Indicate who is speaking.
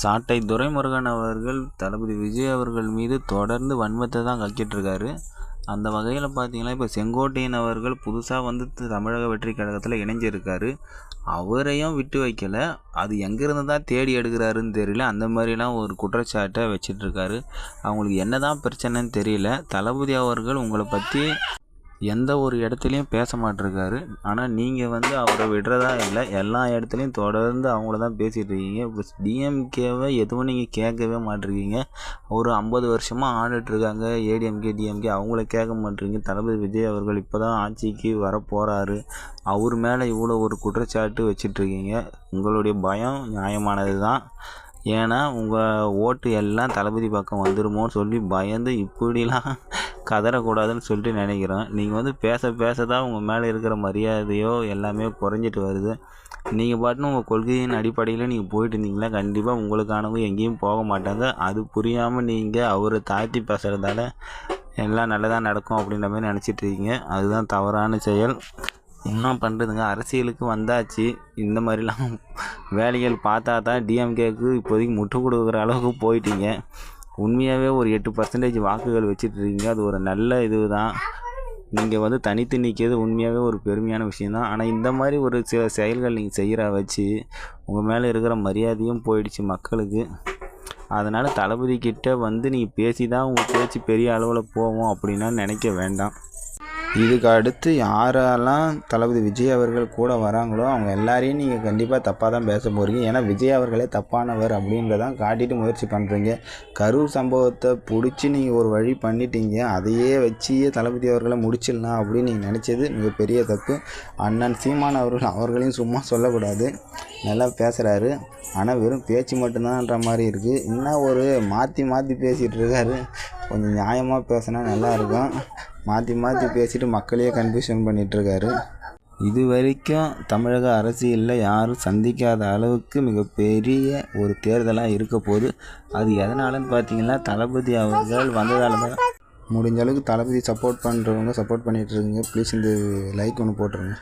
Speaker 1: சாட்டை துரைமுருகன் அவர்கள் தளபதி விஜய் அவர்கள் மீது தொடர்ந்து வன்மத்தை தான் கக்கிட்டுருக்காரு. அந்த வகையில் பார்த்தீங்கன்னா, இப்போ செங்கோட்டையன் அவர்கள் புதுசாக வந்து தமிழக வெற்றி கழகத்தில் இணைஞ்சிருக்காரு. அவரையும் விட்டு வைக்கல. அது எங்கேருந்து தான் தேடி எடுக்கிறாருன்னு தெரியல. அந்த மாதிரிலாம் ஒரு குற்றச்சாட்டை வச்சிட்ருக்காரு. அவங்களுக்கு என்ன தான் பிரச்சனைன்னு தெரியல. தளபதி அவர்கள் உங்களை பற்றி எந்த ஒரு இடத்துலையும் பேச மாட்டிருக்காரு. ஆனால் நீங்கள் வந்து அவரை விடுறதா இல்லை. எல்லா இடத்துலையும் தொடர்ந்து அவங்கள தான் பேசிகிட்டு இருக்கீங்க. இப்போ டிஎம்கேவை எதுவும் நீங்கள் கேட்கவே மாட்டிருக்கீங்க. ஒரு 50 வருஷமாக ஆண்டுட்ருக்காங்க ஏடிஎம்கே டிஎம்கே, அவங்கள கேட்க மாட்டேறீங்க. தளபதி விஜய் அவர்கள் இப்போ தான் ஆட்சிக்கு வரப்போகிறாரு. அவர் மேலே இவ்வளோ ஒரு குற்றச்சாட்டு வச்சிட்ருக்கீங்க. உங்களுடைய பயம் நியாயமானது தான். ஏன்னா உங்கள் ஓட்டு எல்லாம் தளபதி பக்கம் வந்துடுமோன்னு சொல்லி பயந்து இப்படிலாம் கதறக்கூடாதுன்னு சொல்லிட்டு நினைக்கிறேன். நீங்கள் வந்து பேச தான் உங்கள் மேலே இருக்கிற மரியாதையோ எல்லாமே குறைஞ்சிட்டு வருது. நீங்கள் பாட்டுன்னு உங்கள் கொள்கையின் அடிப்படையில் நீங்கள் போயிட்டு இருந்தீங்களா, கண்டிப்பாக உங்களுக்கானவங்க எங்கேயும் போக மாட்டாங்க. அது புரியாமல் நீங்கள் அவரை தாழ்த்தி பேசுகிறதால எல்லாம் நல்லதாக நடக்கும் அப்படின்ற மாதிரி நினச்சிட்ருக்கீங்க. அதுதான் தவறான செயல். என்ன பண்ணுறதுங்க, அரசியலுக்கு வந்தாச்சு. இந்த மாதிரிலாம் வேலைகள் பார்த்தா தான் டிஎம்கேக்கு இப்போதைக்கு முட்டு கொடுக்குற அளவுக்கு போயிட்டீங்க. உண்மையாகவே ஒரு 8% வாக்குகள் வச்சிட்ருக்கீங்க. அது ஒரு நல்ல இது தான். நீங்கள் வந்து தனித்து நிற்கிறது உண்மையாகவே ஒரு பெருமையான விஷயந்தான். ஆனால் இந்த மாதிரி ஒரு சில செயல்கள் நீங்கள் செய்கிற வச்சு உங்கள் மேலே இருக்கிற மரியாதையும் போயிடுச்சு மக்களுக்கு. அதனால் தளபதி கிட்ட வந்து நீங்கள் பேசி தான் உங்கள் பேச்சு பெரிய அளவில் போவோம் அப்படின்னா நினைக்க வேண்டாம். இதுக்கு அடுத்து யாரெல்லாம் தளபதி விஜய் அவர்கள் கூட வராங்களோ அவங்க எல்லாரையும் நீங்கள் கண்டிப்பாக தப்பாக தான் பேச போகிறீங்க. ஏன்னா விஜய் அவர்களே தப்பானவர் அப்படின்றதான் காட்டிட்டு முயற்சி பண்ணுறீங்க. கரூர் சம்பவத்தை பிடிச்சி நீங்கள் ஒரு வழி பண்ணிட்டீங்க. அதையே வச்சு தளபதி அவர்களை முடிச்சிடலாம் அப்படின்னு நீங்கள் நினச்சது மிகப்பெரிய தப்பு. அண்ணன் சீமான் அவர்களையும் சும்மா சொல்லக்கூடாது. நல்லா பேசுகிறாரு, ஆனால் வெறும் பேச்சு மட்டும்தான்ற மாதிரி இருக்குது. இன்னும் ஒரு மாற்றி பேசிகிட்டு இருக்காரு. கொஞ்சம் நியாயமாக பேசினா நல்லாயிருக்கும். மாற்றி பேசிட்டு மக்களையே கன்ஃபியூஷன் பண்ணிகிட்ருக்காரு. இது வரைக்கும் தமிழக அரசியலில் யாரும் சந்திக்காத அளவுக்கு மிகப்பெரிய ஒரு தேர்தலாக இருக்க போகுது. அது எதனாலன்னு பார்த்தீங்கன்னா, தளபதி அவர்கள் வந்ததால் தான். முடிஞ்ச அளவுக்கு தளபதி சப்போர்ட் பண்ணுறவங்க சப்போர்ட் பண்ணிகிட்ருக்குங்க. ப்ளீஸ் இந்த லைக் ஒன்று போட்டுருங்க.